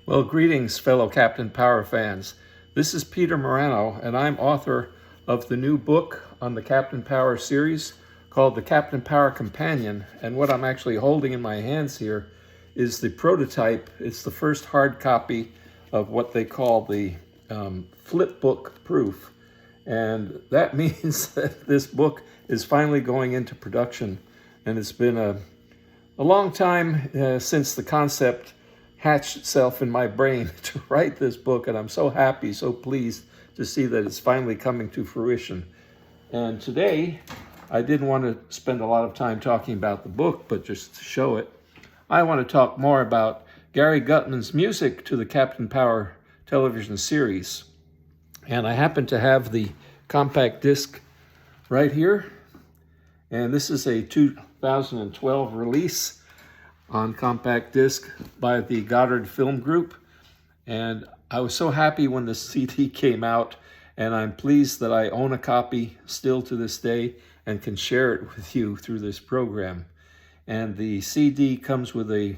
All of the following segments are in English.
Well, greetings, fellow Captain Power fans. This is Peter Murano, and I'm author of the new book on the Captain Power series called The Captain Power Companion. And what I'm actually holding in my hands here is the prototype. It's the first hard copy of what they call the flip book proof. And that means that this book is finally going into production. And it's been a long time since the concept hatched itself in my brain to write this book, and I'm so happy, so pleased to see that it's finally coming to fruition. And today, I didn't want to spend a lot of time talking about the book, but just to show it, I want to talk more about Gary Guttman's music to the Captain Power television series. And I happen to have the compact disc right here, and this is a 2012 release on compact disc by the Goddard Film Group. And I was so happy when the CD came out, and I'm pleased that I own a copy still to this day and can share it with you through this program. And the CD comes with a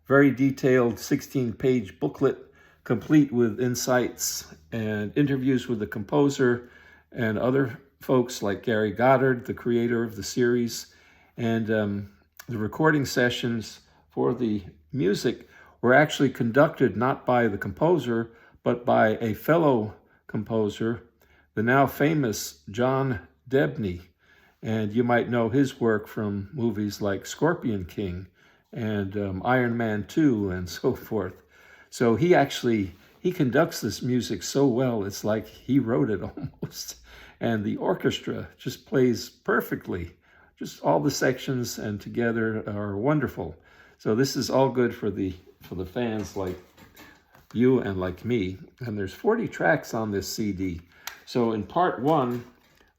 very detailed 16-page booklet, complete with insights and interviews with the composer and other folks like Gary Guttman, the creator of the series, and the recording sessions for the music were actually conducted not by the composer, but by a fellow composer, the now famous John Debney. And you might know his work from movies like Scorpion King and Iron Man 2 and so forth. So he conducts this music so well, it's like he wrote it almost. And the orchestra just plays perfectly. Just all the sections and together are wonderful. So this is all good for the fans like you and like me. And there's 40 tracks on this CD. So in part one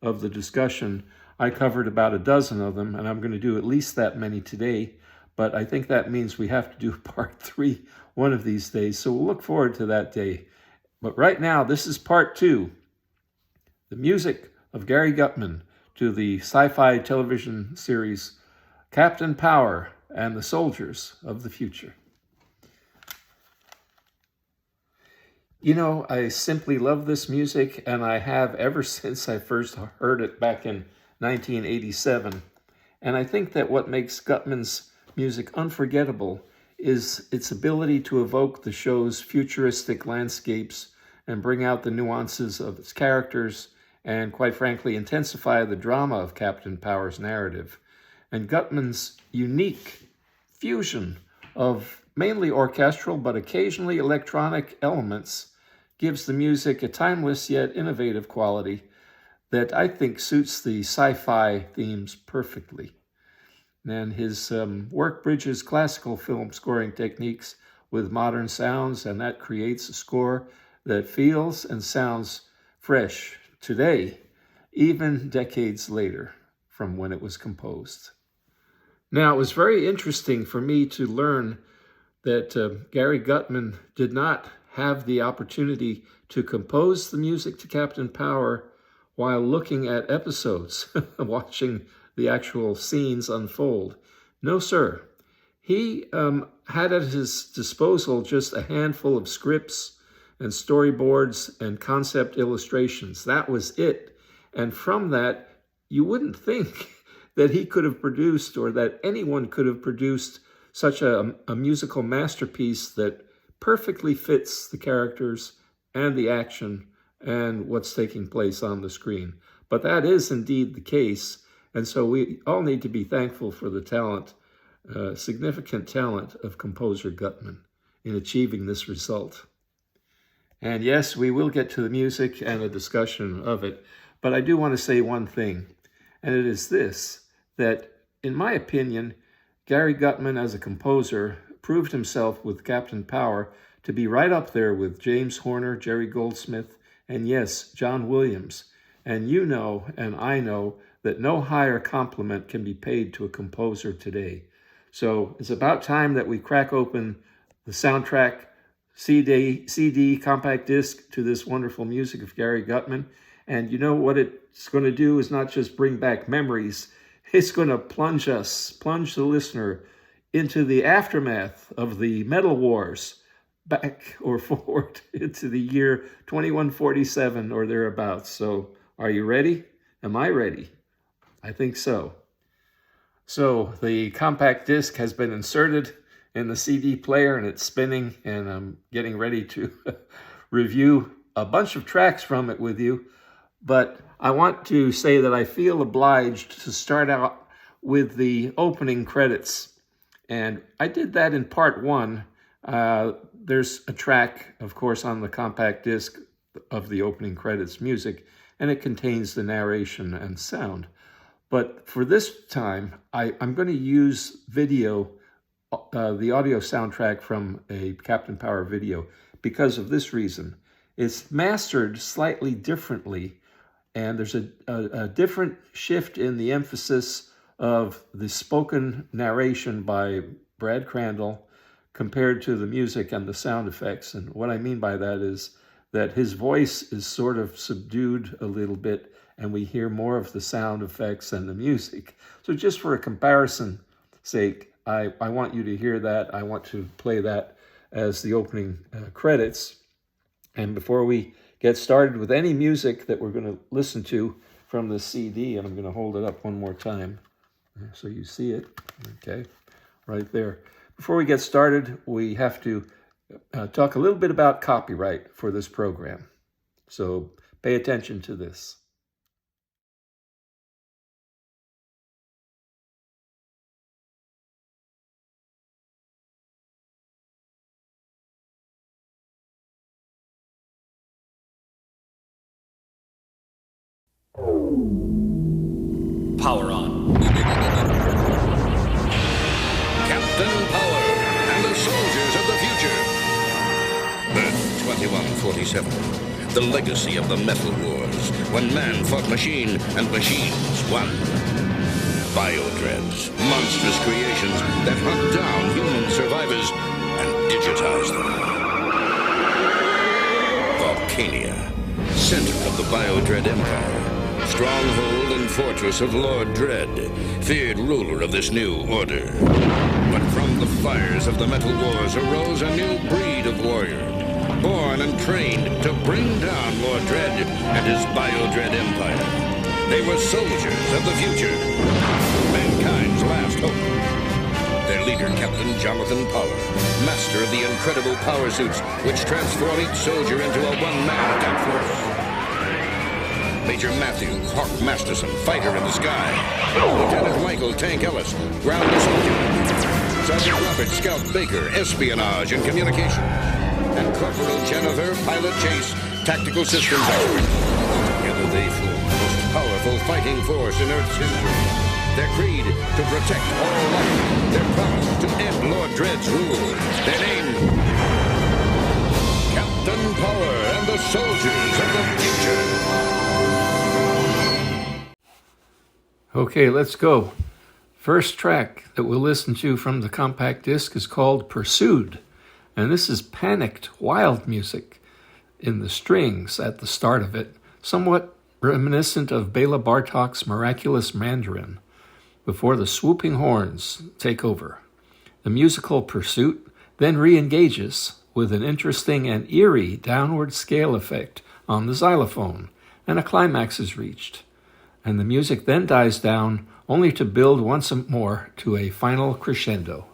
of the discussion, I covered about a dozen of them, and I'm going to do at least that many today. But I think that means we have to do part three one of these days. So we'll look forward to that day. But right now, this is part two, the music of Gary Guttman to the sci-fi television series Captain Power and the Soldiers of the Future. You know, I simply love this music, and I have ever since I first heard it back in 1987. And I think that what makes Guttman's music unforgettable is its ability to evoke the show's futuristic landscapes and bring out the nuances of its characters and, quite frankly, intensify the drama of Captain Power's narrative. And Guttman's unique fusion of mainly orchestral but occasionally electronic elements gives the music a timeless yet innovative quality that I think suits the sci-fi themes perfectly. And his work bridges classical film scoring techniques with modern sounds, and that creates a score that feels and sounds fresh today, even decades later from when it was composed. Now, it was very interesting for me to learn that Gary Guttman did not have the opportunity to compose the music to Captain Power while looking at episodes, watching the actual scenes unfold. No, sir. He had at his disposal just a handful of scripts and storyboards and concept illustrations. That was it. And from that, you wouldn't think that he could have produced, or that anyone could have produced, such a musical masterpiece that perfectly fits the characters and the action and what's taking place on the screen. But that is indeed the case, and so we all need to be thankful for the talent, significant talent of composer Guttman in achieving this result. And yes, we will get to the music and a discussion of it, but I do want to say one thing, and it is this, that in my opinion, Gary Guttman as a composer proved himself with Captain Power to be right up there with James Horner, Jerry Goldsmith, and yes, John Williams. And you know, and I know, that no higher compliment can be paid to a composer today. So it's about time that we crack open the soundtrack CD compact disc to this wonderful music of Gary Guttman. And you know what it's going to do is not just bring back memories, it's going to plunge the listener into the aftermath of the Metal Wars, back or forward into the year 2147 or thereabouts. So are you ready? Am I ready? I think so. So the compact disc has been inserted in the CD player and it's spinning, and I'm getting ready to review a bunch of tracks from it with you. But I want to say that I feel obliged to start out with the opening credits. And I did that in part one. There's a track, of course, on the compact disc of the opening credits music, and it contains the narration and sound. But for this time, I'm going to use video, the audio soundtrack from a Captain Power video, because of this reason. It's mastered slightly differently, and there's a different shift in the emphasis of the spoken narration by Brad Crandall compared to the music and the sound effects. And what I mean by that is that his voice is sort of subdued a little bit, and we hear more of the sound effects and the music. So just for a comparison sake, I want you to hear that. I want to play that as the opening credits. And before we get started with any music that we're going to listen to from the CD, and I'm going to hold it up one more time so you see it, okay, right there. Before we get started, we have to talk a little bit about copyright for this program. So pay attention to this. Power on. Captain Power and the soldiers of the future. Earth 2147. The legacy of the Metal Wars, when man fought machine and machines won. Biodreads, monstrous creations that hunt down human survivors and digitize them. Volcania, center of the Biodread Empire. Stronghold and fortress of Lord Dread, feared ruler of this new order. But from the fires of the Metal Wars arose a new breed of warrior, born and trained to bring down Lord Dread and his Biodread Empire. They were soldiers of the future, mankind's last hope. Their leader, Captain Jonathan Power, master of the incredible power suits which transform each soldier into a one-man attack force. Major Matthew Hawk Masterson, fighter in the sky. Lieutenant Michael Tank Ellis, ground soldier. Sergeant Robert Scout Baker, espionage and communication. And Corporal Jennifer, pilot chase, tactical systems expert. Together they form the most powerful fighting force in Earth's history. Their creed, to protect all life. Their promise, to end Lord Dread's rule. Their name, Captain Power and the soldiers of the future. Okay, let's go. First track that we'll listen to from the compact disc is called Pursued. And this is panicked, wild music in the strings at the start of it, somewhat reminiscent of Bela Bartok's Miraculous Mandarin, before the swooping horns take over. The musical pursuit then re-engages with an interesting and eerie downward scale effect on the xylophone, and a climax is reached. And the music then dies down, only to build once more to a final crescendo.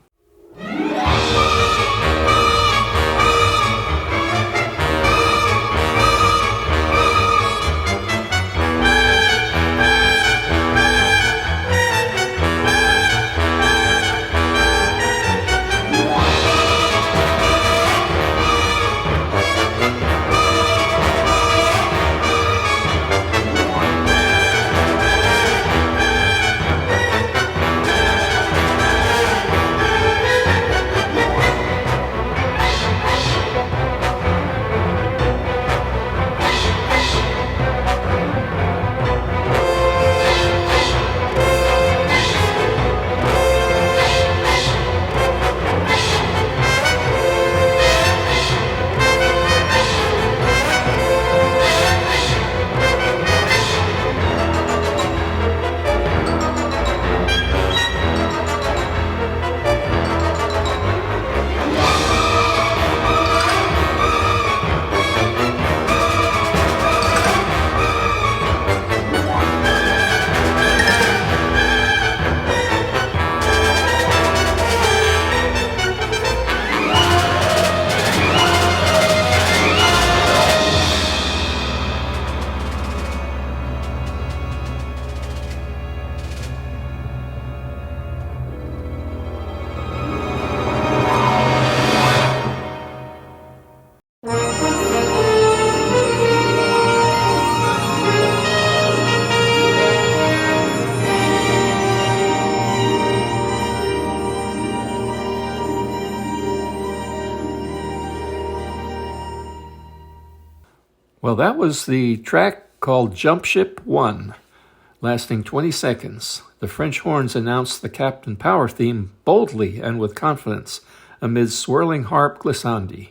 Well, that was the track called Jump Ship 1, lasting 20 seconds. The French horns announced the Captain Power theme boldly and with confidence amid swirling harp glissandi.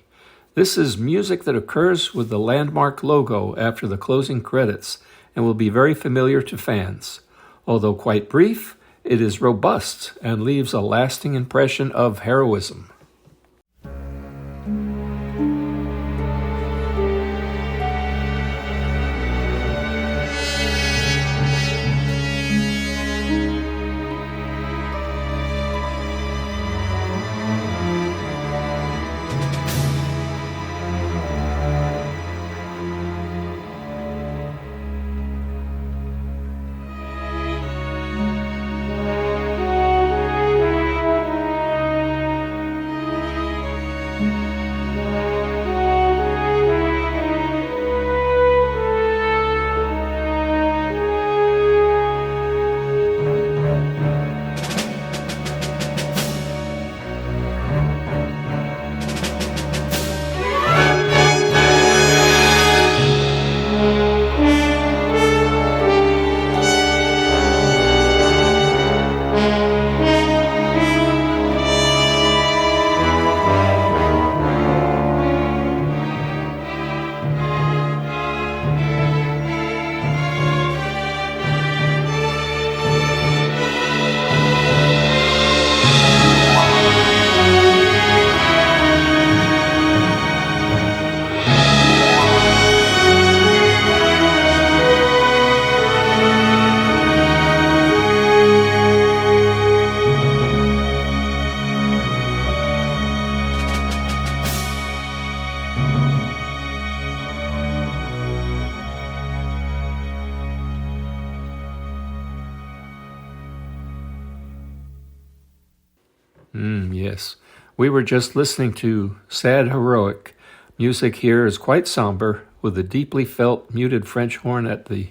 This is music that occurs with the landmark logo after the closing credits and will be very familiar to fans. Although quite brief, it is robust and leaves a lasting impression of heroism. Yes. We were just listening to Sad Heroic. Music here is quite somber, with a deeply felt muted French horn at the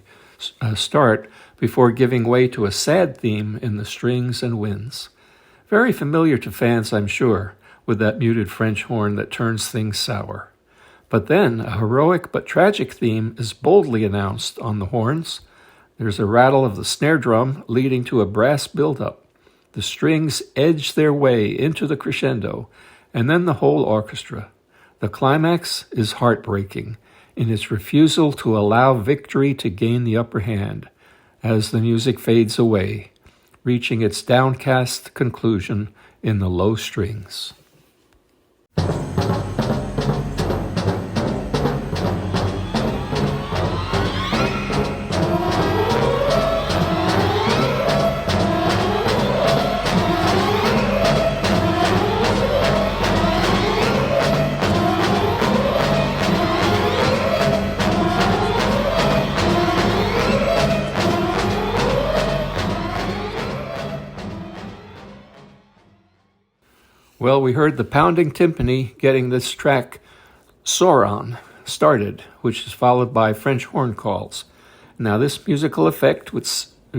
start before giving way to a sad theme in the strings and winds. Very familiar to fans, I'm sure, with that muted French horn that turns things sour. But then a heroic but tragic theme is boldly announced on the horns. There's a rattle of the snare drum leading to a brass buildup. The strings edge their way into the crescendo, and then the whole orchestra. The climax is heartbreaking in its refusal to allow victory to gain the upper hand as the music fades away, reaching its downcast conclusion in the low strings. Well, we heard the pounding timpani getting this track, Sauron, started, which is followed by French horn calls. Now, this musical effect, which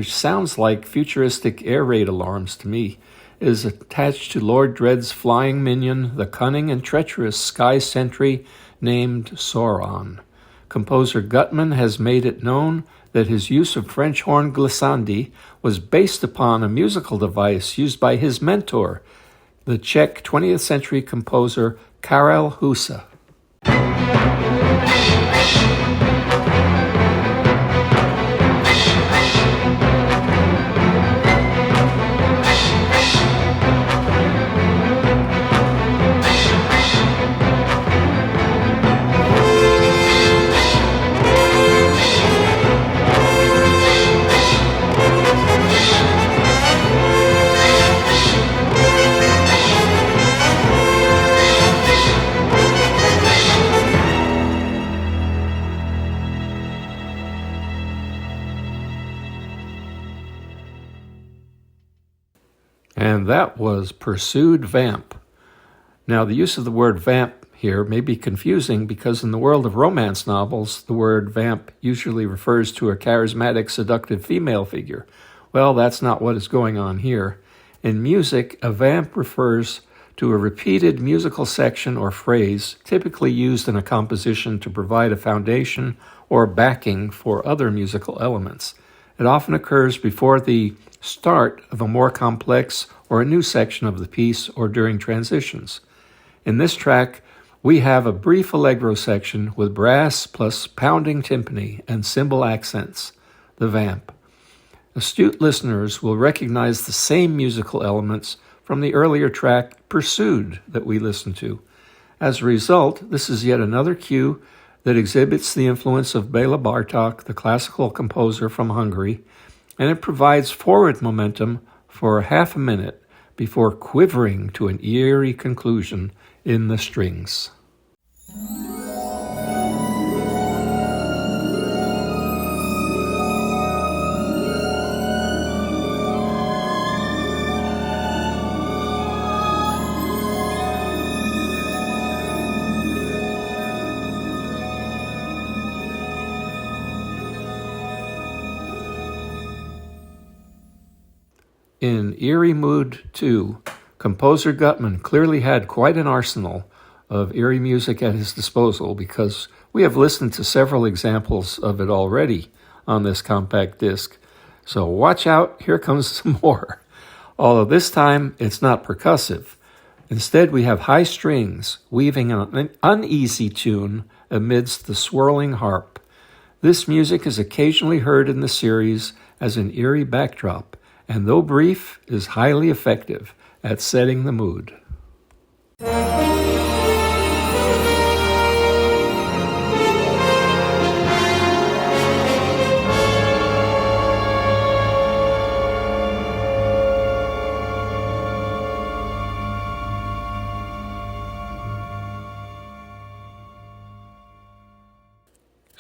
sounds like futuristic air raid alarms to me, is attached to Lord Dread's flying minion, the cunning and treacherous sky sentry named Sauron. Composer Guttman has made it known that his use of French horn glissandi was based upon a musical device used by his mentor, the Czech 20th century composer Karel Husa. And that was Pursued Vamp. Now, the use of the word vamp here may be confusing because in the world of romance novels, the word vamp usually refers to a charismatic, seductive female figure. Well, that's not what is going on here. In music, a vamp refers to a repeated musical section or phrase typically used in a composition to provide a foundation or backing for other musical elements. It often occurs before the start of a more complex or a new section of the piece or during transitions. In this track, we have a brief allegro section with brass plus pounding timpani and cymbal accents, the vamp. Astute listeners will recognize the same musical elements from the earlier track, Pursued, that we listened to. As a result, this is yet another cue that exhibits the influence of Béla Bartók, the classical composer from Hungary, and it provides forward momentum for half a minute before quivering to an eerie conclusion in the strings. In Eerie Mood 2, composer Guttman clearly had quite an arsenal of eerie music at his disposal because we have listened to several examples of it already on this compact disc. So watch out, here comes some more. Although this time it's not percussive. Instead, we have high strings weaving an uneasy tune amidst the swirling harp. This music is occasionally heard in the series as an eerie backdrop, and though brief, is highly effective at setting the mood.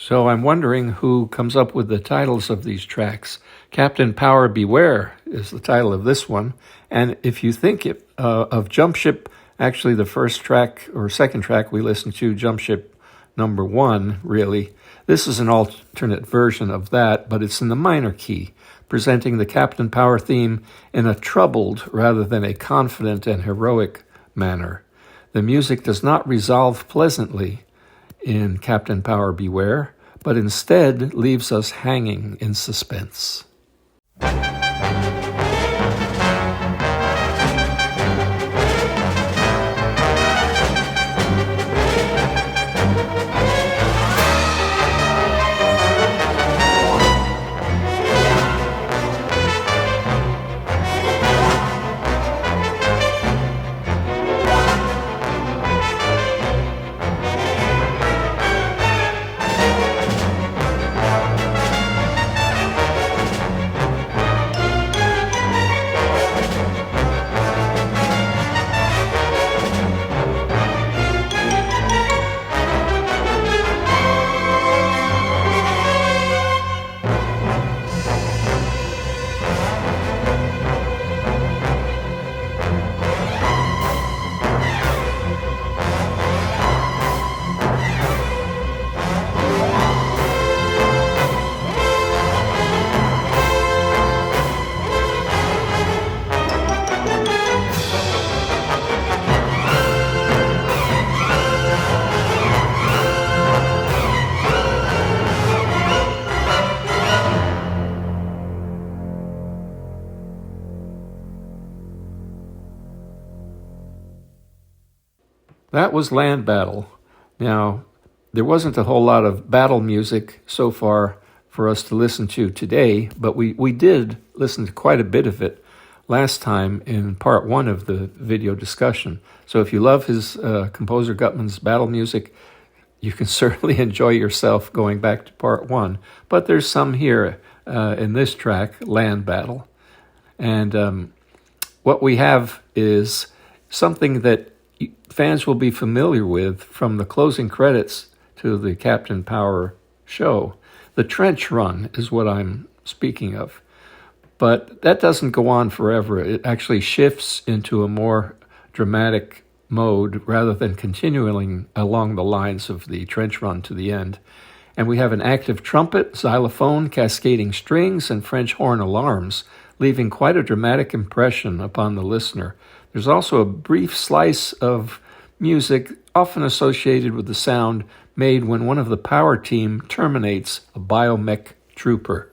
So I'm wondering who comes up with the titles of these tracks. Captain Power Beware is the title of this one. And if you think of Jump Ship, actually the first track or second track we listened to, Jump Ship number 1, really, this is an alternate version of that, but it's in the minor key, presenting the Captain Power theme in a troubled rather than a confident and heroic manner. The music does not resolve pleasantly in Captain Power Beware, but instead leaves us hanging in suspense. That was Land Battle. Now, there wasn't a whole lot of battle music so far for us to listen to today, but we did listen to quite a bit of it last time in part 1 of the video discussion. So if you love his composer Guttman's battle music, you can certainly enjoy yourself going back to part 1. But there's some here in this track, Land Battle. And what we have is something that fans will be familiar with from the closing credits to the Captain Power show. The trench run is what I'm speaking of. But that doesn't go on forever. It actually shifts into a more dramatic mode rather than continuing along the lines of the trench run to the end. And we have an active trumpet, xylophone, cascading strings, and French horn alarms, leaving quite a dramatic impression upon the listener. There's also a brief slice of music often associated with the sound made when one of the power team terminates a biomech trooper.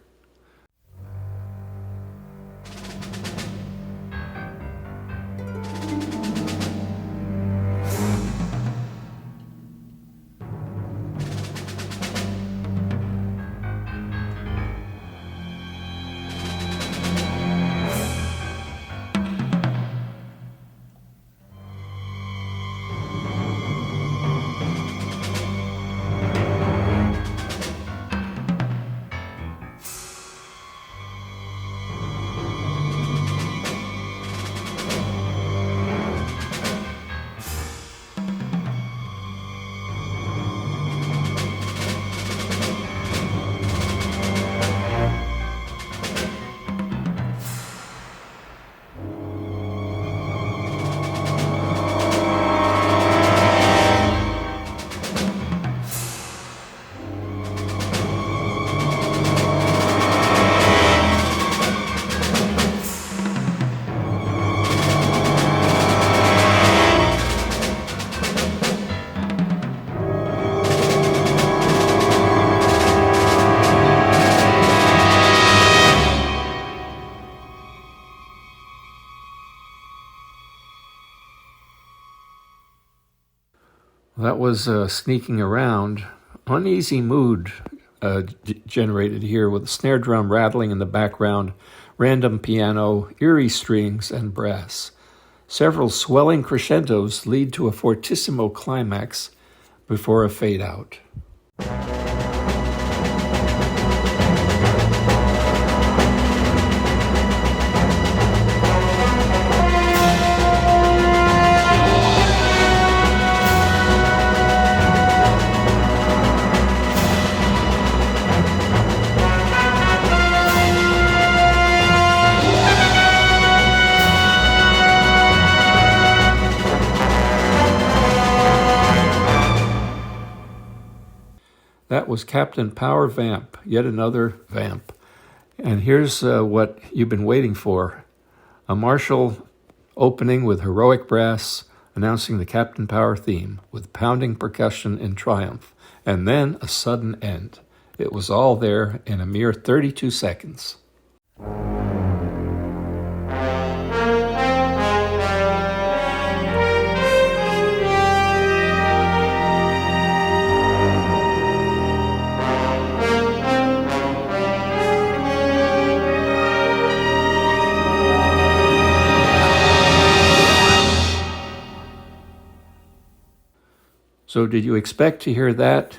That was Sneaking Around. Uneasy mood generated here with a snare drum rattling in the background, random piano, eerie strings, and brass. Several swelling crescendos lead to a fortissimo climax before a fade out. That was Captain Power Vamp, yet another vamp. And here's what you've been waiting for. A martial opening with heroic brass announcing the Captain Power theme with pounding percussion in triumph, and then a sudden end. It was all there in a mere 32 seconds. So did you expect to hear that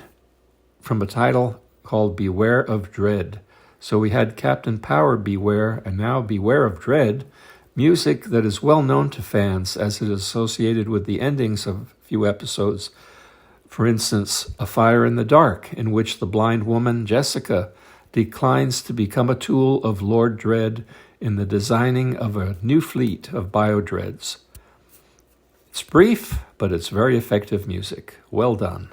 from a title called Beware of Dread? So we had Captain Power Beware, and now Beware of Dread, music that is well known to fans as it is associated with the endings of a few episodes. For instance, A Fire in the Dark, in which the blind woman, Jessica, declines to become a tool of Lord Dread in the designing of a new fleet of Biodreads. It's brief, but it's very effective music. Well done.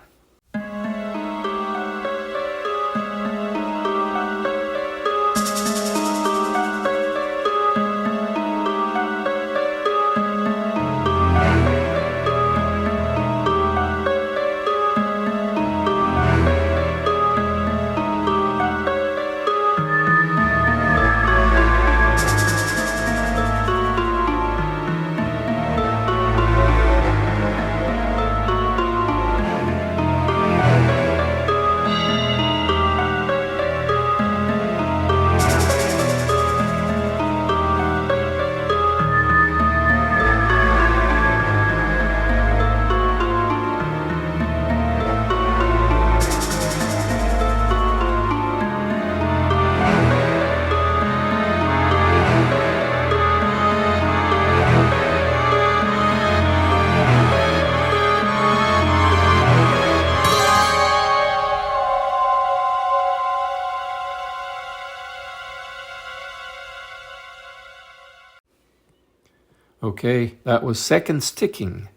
Okay, that was Seconds Ticking.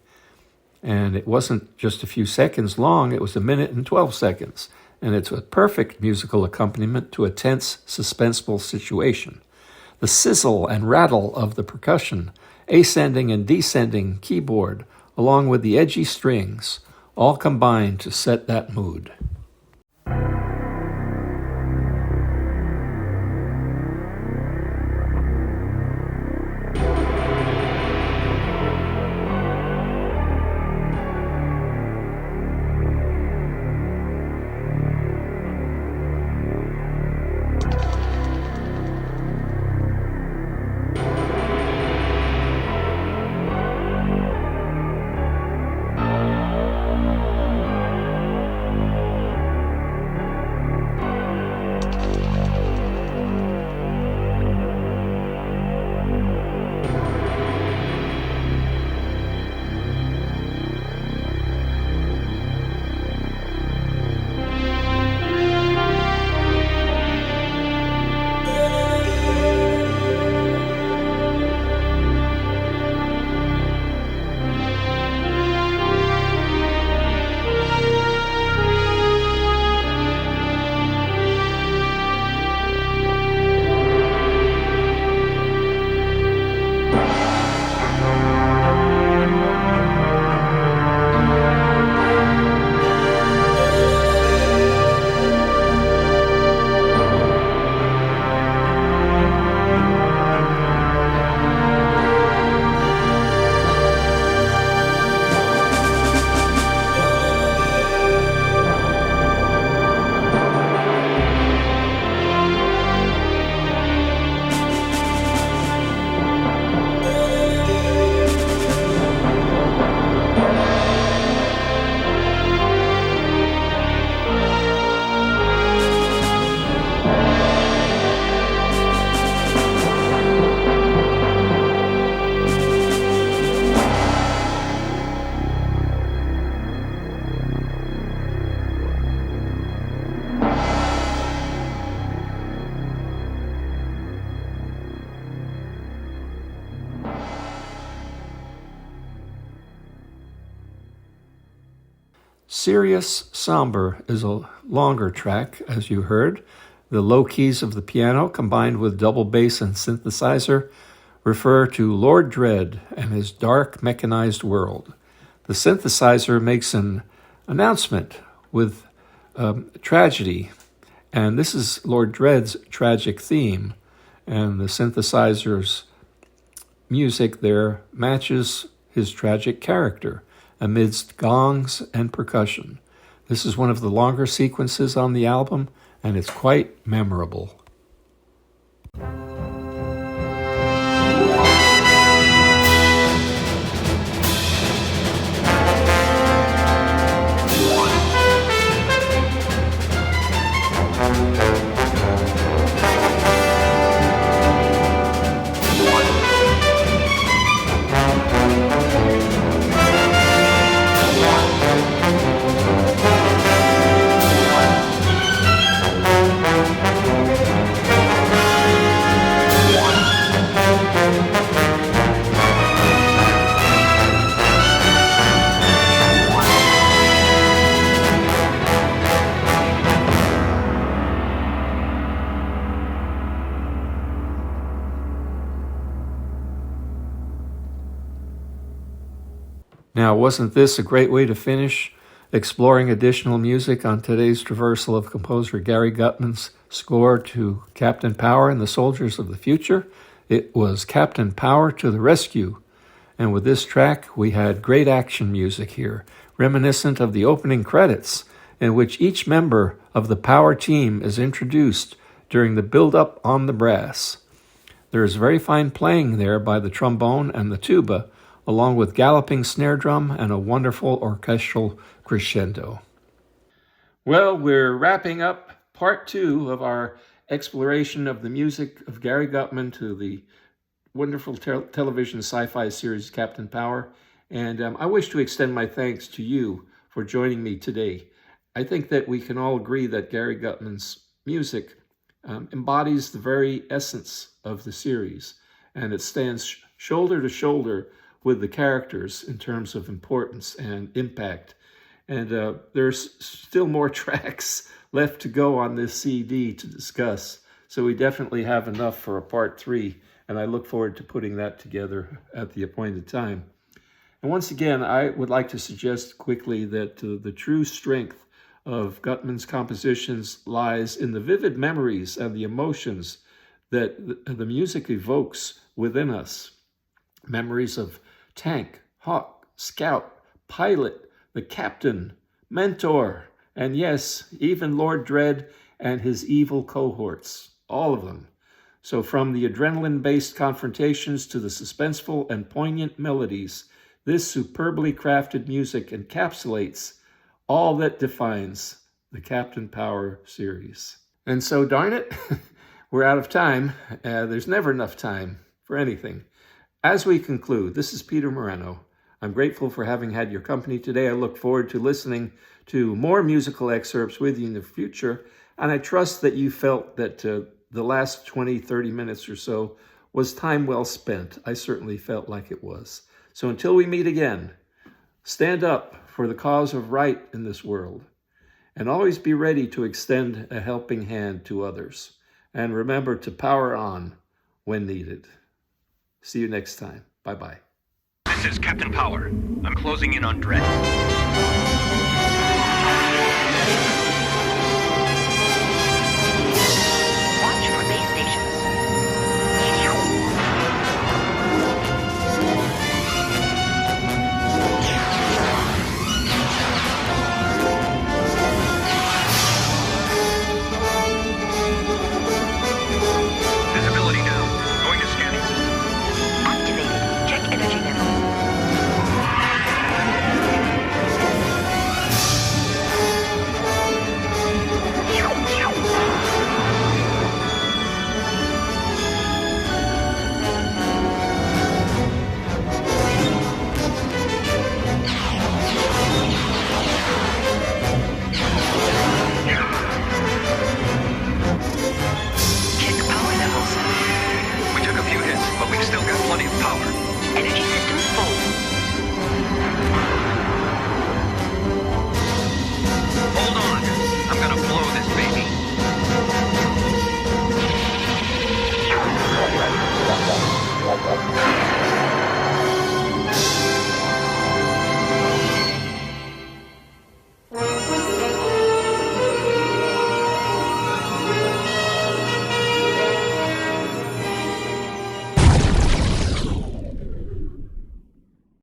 And it wasn't just a few seconds long, it was 1 minute and 12 seconds. and it's a perfect musical accompaniment to a tense, suspenseful situation. The sizzle and rattle of the percussion, ascending and descending keyboard, along with the edgy strings, all combine to set that mood. Serious Somber is a longer track, as you heard. The low keys of the piano, combined with double bass and synthesizer, refer to Lord Dread and his dark mechanized world. The synthesizer makes an announcement with tragedy, and this is Lord Dread's tragic theme, and the synthesizer's music there matches his tragic character amidst gongs and percussion. This is one of the longer sequences on the album, and it's quite memorable. Now, wasn't this a great way to finish exploring additional music on today's traversal of composer Gary Guttman's score to Captain Power and the Soldiers of the Future? It was Captain Power to the rescue. And with this track, we had great action music here, reminiscent of the opening credits, in which each member of the Power team is introduced during the build-up on the brass. There is very fine playing there by the trombone and the tuba, along with galloping snare drum and a wonderful orchestral crescendo. Well, we're wrapping up part 2 of our exploration of the music of Gary Guttman to the wonderful television sci-fi series Captain Power, and I wish to extend my thanks to you for joining me today. I think that we can all agree that Gary Guttman's music embodies the very essence of the series, and it stands shoulder to shoulder with the characters in terms of importance and impact. And there's still more tracks left to go on this CD to discuss. So we definitely have enough for a part 3, and I look forward to putting that together at the appointed time. And once again, I would like to suggest quickly that the true strength of Guttman's compositions lies in the vivid memories and the emotions that the music evokes within us. Memories of tank, hawk, scout, pilot, the captain, mentor, and yes, even Lord Dread and his evil cohorts, all of them. So from the adrenaline-based confrontations to the suspenseful and poignant melodies, this superbly crafted music encapsulates all that defines the Captain Power series. And so, darn it, we're out of time. There's never enough time for anything. As we conclude, this is Peter Murano. I'm grateful for having had your company today. I look forward to listening to more musical excerpts with you in the future, and I trust that you felt that the last 20, 30 minutes or so was time well spent. I certainly felt like it was. So until we meet again, stand up for the cause of right in this world, and always be ready to extend a helping hand to others. And remember to power on when needed. See you next time. Bye-bye. This is Captain Power. I'm closing in on Dread. Watch for base stations. Visibility now. Going to scanning system. Activated. Check energy level. Check power levels. We took a few hits, but we've still got plenty of power. Energy system full. Hold on. I'm gonna blow this baby.